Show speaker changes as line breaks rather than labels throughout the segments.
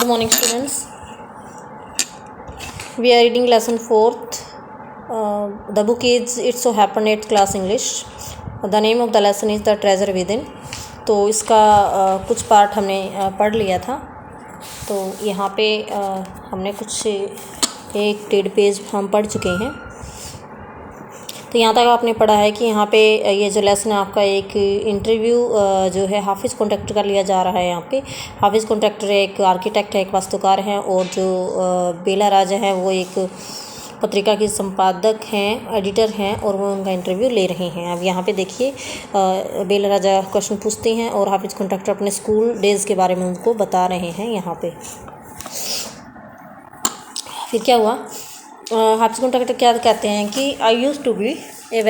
Good morning, students. We are reading lesson 4th. The book is It So Happened 8th class English. The name of the lesson is The Treasure Within. तो इसका कुछ part हमने पढ़ लिया था. तो यहाँ पे हमने कुछ एक 1.5 पेज हम पढ़ चुके हैं. तो यहाँ तक आपने पढ़ा है कि यहाँ पे ये जो लेसन है आपका एक इंटरव्यू जो है हाफिज़ कॉन्ट्रैक्टर का लिया जा रहा है. यहाँ पे हाफिज़ कॉन्ट्रैक्टर एक आर्किटेक्ट है, एक वास्तुकार हैं, और जो बेला राजा है वो एक पत्रिका की संपादक हैं, एडिटर हैं, और वो उनका इंटरव्यू ले रहे हैं. अब यहाँ पे देखिए बेला राजा क्वेश्चन पूछते हैं और हाफिज़ कॉन्ट्रैक्टर अपने स्कूल डेज़ के बारे में उनको बता रहे हैं. यहाँ पे फिर क्या हुआ, हाफिज़ कॉन्ट्रैक्टर क्या कहते हैं कि I use to be a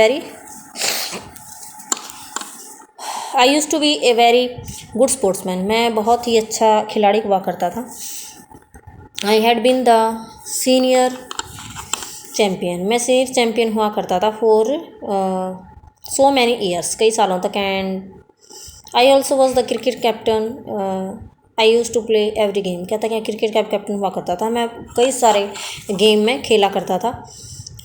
very good sportsman. मैं बहुत ही अच्छा खिलाड़ी हुआ करता था. I had been the senior champion. मैं सीनियर चैम्पियन हुआ करता था फॉर सो मैनी ईयर्स, कई सालों तक. And I also was the cricket captain. I use to play every game. कहता है कि क्रिकेट का कैप्टन हुआ करता था, मैं कई सारे गेम में खेला करता था.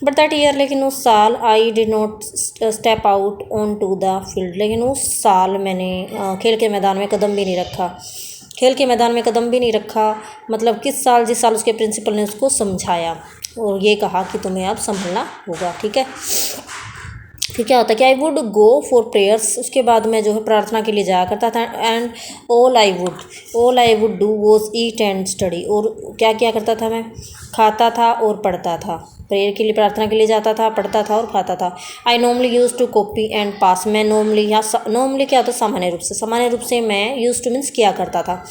बट दैट ईयर, लेकिन उस साल, I did not step out on to the field. लेकिन उस साल मैंने खेल के मैदान में कदम भी नहीं रखा. खेल के मैदान में कदम भी नहीं रखा मतलब किस साल, जिस साल उसके प्रिंसिपल ने उसको समझाया और ये कहा कि तुम्हें अब संभलना होगा. ठीक है. फिर क्या होता है कि I would go for prayers. उसके बाद मैं जो है प्रार्थना के लिए जाया करता था. And all I would do was eat and study. और क्या क्या करता था मैं, खाता था और पढ़ता था. प्रेयर के लिए, प्रार्थना के लिए जाता था, पढ़ता था और खाता था. I normally used to copy and pass. मैं नॉर्मली क्या होता है, सामान्य रूप से मैं यूज़ टू मीन्स किया करता था,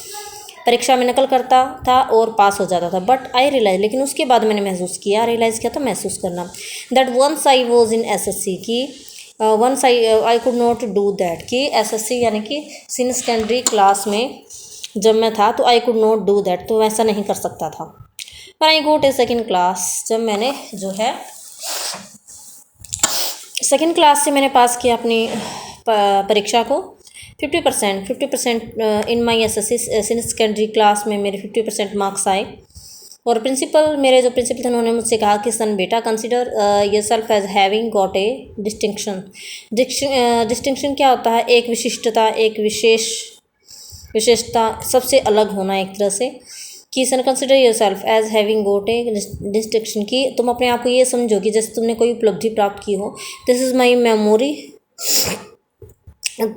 परीक्षा में नकल करता था और पास हो जाता था. बट आई रियलाइज, लेकिन उसके बाद मैंने महसूस किया, रियलाइज़ किया था, महसूस करना, that once I was in SSC की once I could not do that. कि SSC यानी कि सीनियर सेकेंडरी क्लास में जब मैं था तो आई कुड नॉट डू दैट, तो वैसा नहीं कर सकता था. पर आई गोट ए सेकेंड क्लास. जब मैंने जो है सेकेंड क्लास से मैंने पास किया अपनी परीक्षा को 50% इन माई SSC सीनियर सेकेंडरी क्लास में मेरे 50% मार्क्स आए. और मेरे जो प्रिंसिपल थे उन्होंने मुझसे कहा कि सन बेटा, consider yourself as having got a distinction. Distinction क्या होता है, एक विशिष्टता, एक विशेषता, सबसे अलग होना एक तरह से. कि son consider yourself as having got a distinction, कि तुम अपने आप को ये समझो कि जैसे तुमने कोई उपलब्धि प्राप्त की हो. This is my memory.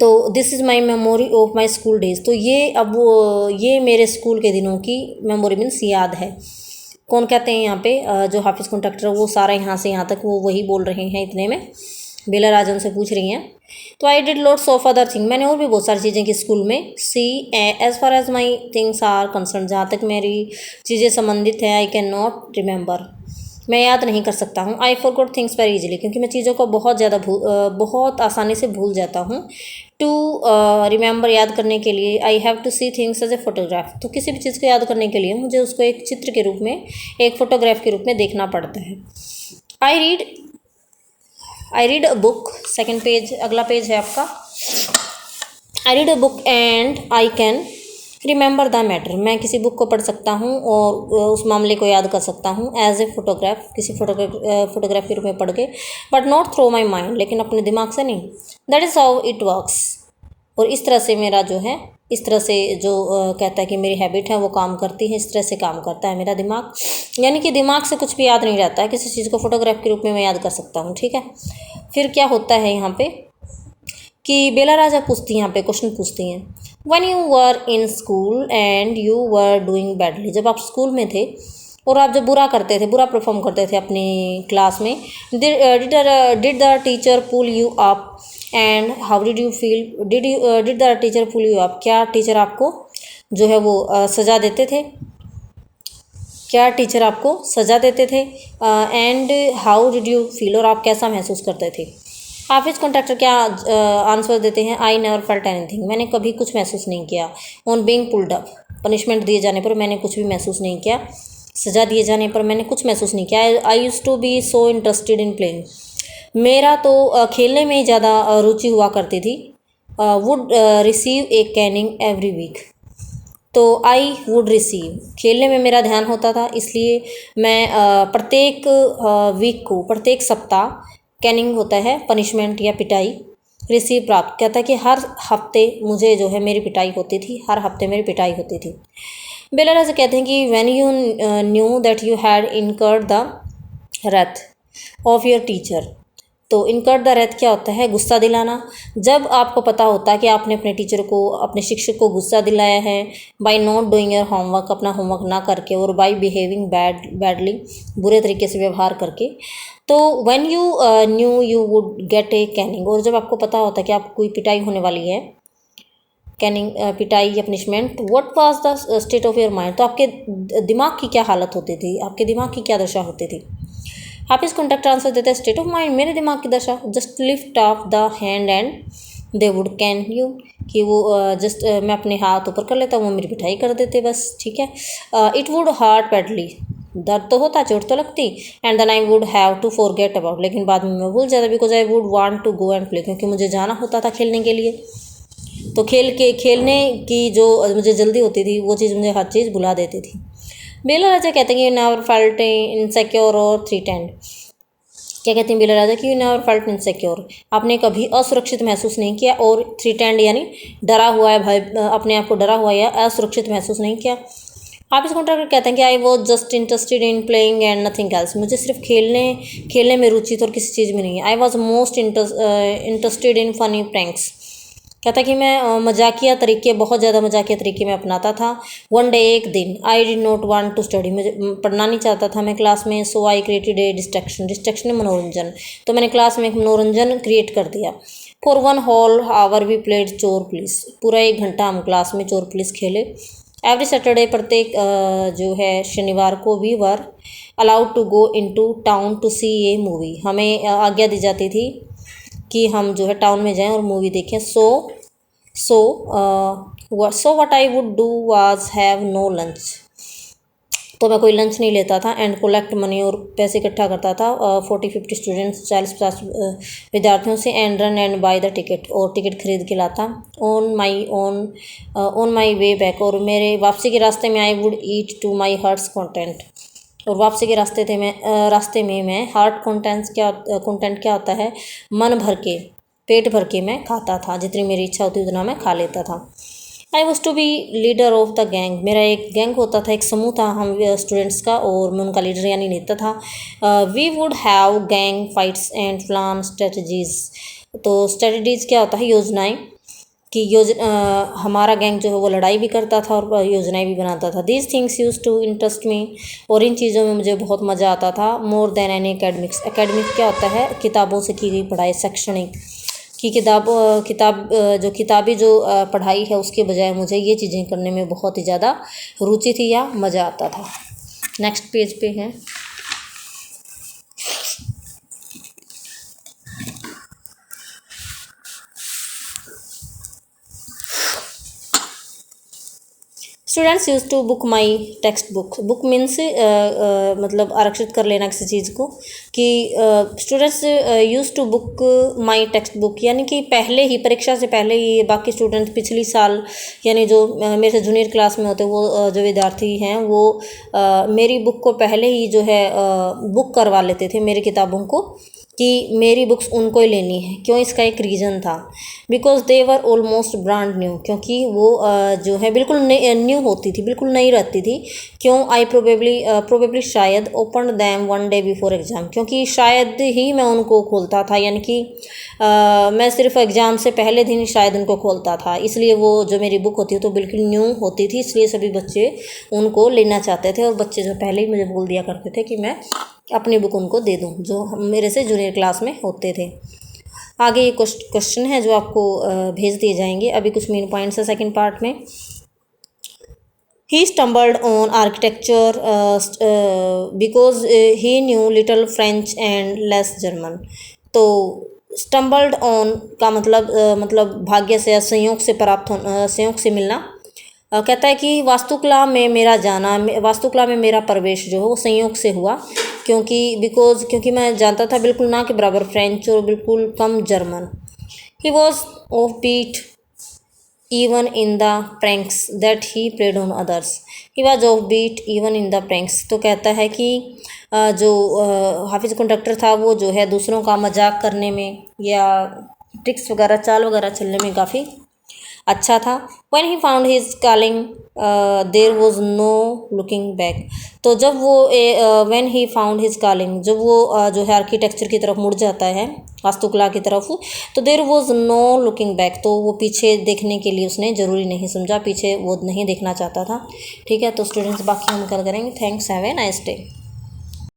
तो this is my memory of my school days. तो ये मेरे स्कूल के दिनों की मेमोरी मीन्स याद है. कौन कहते हैं यहाँ पे, जो हाफिज़ कॉन्ट्रैक्टर, वो सारा यहाँ से यहाँ तक वो वही बोल रहे हैं. इतने में बेला राजन से पूछ रही हैं. तो I did lots of other thing. मैंने और भी बहुत सारी चीज़ें की स्कूल में. See as far as my things are concern, जहाँ तक मेरी चीज़ें संबंधित हैं, आई कैन नॉट रिमेंबर, मैं याद नहीं कर सकता हूँ. I forgot things very easily, क्योंकि मैं चीज़ों को बहुत आसानी से भूल जाता हूँ. टू रिमेंबर, याद करने के लिए, I have to see things as a photograph. तो किसी भी चीज़ को याद करने के लिए मुझे उसको एक चित्र के रूप में, एक फ़ोटोग्राफ के रूप में देखना पड़ता है. I read a book. Second page, अगला पेज है आपका. I read a book and I can remember the matter. मैं किसी बुक को पढ़ सकता हूँ और उस मामले को याद कर सकता हूँ. एज ए फोटोग्राफ, किसी फोटोग्राफ के रूप में पढ़ के. But not through my mind, लेकिन अपने दिमाग से नहीं. That is how it works. और इस तरह से मेरा जो है, इस तरह से जो कहता है कि मेरी हैबिट है वो काम करती है, इस तरह से काम करता है मेरा दिमाग. यानी कि दिमाग से कुछ भी याद नहीं रहता है, किसी चीज़ को फोटोग्राफ के रूप में मैं याद कर सकता हूँ. ठीक है. फिर क्या होता है यहाँ पे कि बेला राजा पूछती हैं, यहाँ पे क्वेश्चन पूछती हैं, when you were in school and you were doing badly. जब आप स्कूल में थे और आप जब बुरा परफॉर्म करते थे अपनी क्लास में, did the teacher pull you up and how did you feel. Did the teacher pull you up, क्या टीचर आपको जो है वो सजा देते थे, क्या टीचर आपको सजा देते थे. And how did you feel, और आप कैसा महसूस करते थे. हाफिज़ कॉन्ट्रैक्टर क्या आंसर देते हैं, आई नेवर फेल्ट एनीथिंग. मैंने कभी कुछ महसूस नहीं किया. On being pulled up, punishment दिए जाने पर मैंने कुछ भी महसूस नहीं किया. सज़ा दिए जाने पर मैंने कुछ महसूस नहीं किया. I use to be so interested in playing. मेरा तो खेलने में ही ज़्यादा रुचि हुआ करती थी. Would receive a caning every week. तो आई वुड रिसीव, खेलने में मेरा ध्यान होता था, इसलिए मैं प्रत्येक वीक को, प्रत्येक सप्ताह, कैनिंग होता है पनिशमेंट या पिटाई, रिसीव प्राप्त, कहता है कि हर हफ्ते मुझे जो है मेरी पिटाई होती थी, हर हफ्ते मेरी पिटाई होती थी। बेला राजा कहते हैं कि when you knew that you had incurred the wrath of your teacher. तो इनकर्ड द रैथ क्या होता है? गुस्सा दिलाना। जब आपको पता होता है कि आपने अपने टीचर को, अपने शिक्षक को गुस्सा दिलाया है by not doing your homework, अपना होमवर्क ना करके, और बाय बिहेविंग बैडली, बुरे तरीके से व्यवहार करके। तो when you new you would get A Canning, और जब आपको पता होता है कि आपको कोई पिटाई होने वाली है, कैनिंग पिटाई या punishment, what was the state of your mind, तो आपके दिमाग की क्या हालत होती थी, आपके दिमाग की क्या दशा होती थी। हाफिज कॉन्टैक्ट आंसर देता है स्टेट ऑफ माइंड, मेरे दिमाग की दशा, just lift off the hand and they would can you, कि वो जस्ट मैं अपने हाथ ऊपर कर लेता हूँ, वो मेरी पिटाई कर देते बस, ठीक है। इट वुड हार्ट बैडली, दर्द तो होता, चोट तो लगती, and then I would have to forget about, लेकिन बाद में मैं भूल जाता, because I would want to go and play, क्योंकि मुझे जाना होता था खेलने के लिए। तो खेलने की जो मुझे जल्दी होती थी, वो चीज़ मुझे हर चीज़ भुला देती थी। बेला राजा कहते हैं कि नेवर फेल्ट इनसिक्योर और थ्रेटेंड, क्या कहते हैं बेला राजा कि नेवर फेल्ट इनसिक्योर, आपने कभी असुरक्षित महसूस नहीं किया, और थ्रेटेंड यानी डरा हुआ है, भय, अपने आप को डरा हुआ या असुरक्षित महसूस नहीं किया। आप इस कॉन्ट्रैक्टर कहते हैं कि I was just interested in playing and nothing else, मुझे सिर्फ खेलने में रुचि थी और किसी चीज़ में नहीं है। I was most interested in funny pranks, कहता कि मैं मजाकिया तरीके, बहुत ज़्यादा मजाकिया तरीके में अपनाता था। वन डे, एक दिन, I did not want to study, मुझे पढ़ना नहीं चाहता था मैं क्लास में, सो आई क्रिएटेड ए डिस्ट्रैक्शन मनोरंजन, तो मैंने क्लास में एक मनोरंजन क्रिएट कर दिया। For one whole hour we played चोर पुलिस, पूरा 1 घंटा हम क्लास में चोर पुलिस खेले। एवरी सैटरडे, प्रत्येक जो है शनिवार को, we were allowed to go into town to see a movie, हमें आज्ञा दी जाती थी कि हम जो है टाउन में जाएं और मूवी देखें। So what I would do was have no lunch, तो मैं कोई लंच नहीं लेता था। एंड कलेक्ट मनी, और पैसे इकट्ठा करता था 40-50 स्टूडेंट्स, 40-50 विद्यार्थियों से, and run and by the ticket, और टिकट खरीद के लाता। ऑन माई वे बैक, और मेरे वापसी के रास्ते में, I would eat to my heart's content, और वापसी के रास्ते में मैं हार्ट कंटेंट क्या होता है, मन भर के, पेट भर के मैं खाता था, जितनी मेरी इच्छा होती उतना मैं खा लेता था। I was to be leader of the gang, मेरा एक गैंग होता था, एक समूह था हम स्टूडेंट्स का, और मैं उनका लीडर यानी नेता था। We would have gang fights and plan strategies, तो स्ट्रेटजीज क्या होता है, योजनाएं, कि हमारा गैंग जो है वो लड़ाई भी करता था और योजनाएं भी बनाता था। These things use to interest me, और इन चीज़ों में मुझे बहुत मज़ा आता था। More than any academics, academic क्या होता है, किताबों से की गई पढ़ाई, शैक्षणिक की जो किताबी जो पढ़ाई है उसके बजाय मुझे ये चीज़ें करने में बहुत ही ज़्यादा रुचि थी या मज़ा आता था। नेक्स्ट पेज पे है students use to book my text book means मतलब आरक्षित कर लेना किसी चीज़ को, कि students use to book my text book, यानी कि पहले ही, परीक्षा से पहले ही बाकी स्टूडेंट्स पिछली साल, यानी जो मेरे से जूनियर क्लास में होते, वो जो विद्यार्थी हैं वो मेरी बुक को पहले ही जो है बुक करवा लेते थे, मेरी किताबों को, कि मेरी बुक्स उनको ही लेनी है। क्यों? इसका एक रीज़न था, because they were almost brand new, क्योंकि वो जो है बिल्कुल न्यू होती थी, बिल्कुल नई रहती थी। क्यों? आई प्रोबेबली शायद open them one day before exam, क्योंकि शायद ही मैं उनको खोलता था, यानी कि मैं सिर्फ एग्ज़ाम से पहले दिन ही शायद उनको खोलता था, इसलिए वो जो मेरी बुक होती है तो बिल्कुल न्यू होती थी, इसलिए सभी बच्चे उनको लेना चाहते थे, और बच्चे जो पहले ही मुझे बोल दिया करते थे कि मैं अपनी बुक उनको दे दूं, जो मेरे से जूनियर क्लास में होते थे। आगे ये क्वेश्चन है जो आपको भेज दिए जाएंगे। अभी कुछ मेन पॉइंट्स है सेकंड पार्ट में। He stumbled on architecture because he knew little French and less German. तो स्टम्बल्ड ऑन का मतलब भाग्य से या संयोग से प्राप्त होना, संयोग से मिलना। कहता है कि वास्तुकला में मेरा प्रवेश जो है वो संयोग से हुआ, क्योंकि मैं जानता था बिल्कुल ना के बराबर फ्रेंच और बिल्कुल कम German. He was off beat even in the pranks that he played on others. He was offbeat even in the pranks. तो कहता है कि जो हाफिज़ कंडक्टर था वो जो है दूसरों का मजाक करने में या ट्रिक्स वगैरह चाल वगैरह चलने में काफ़ी अच्छा था. When he found his calling there was no looking back. तो जब वो when he found his calling, जब वो जो है आर्किटेक्चर की तरफ मुड़ जाता है, वास्तुकला की तरफ, तो there was no looking back. तो वो पीछे देखने के लिए उसने ज़रूरी नहीं समझा, पीछे वो नहीं देखना चाहता था. ठीक है, तो स्टूडेंट्स बाकी हम कल करेंगे. Thanks, have a nice day.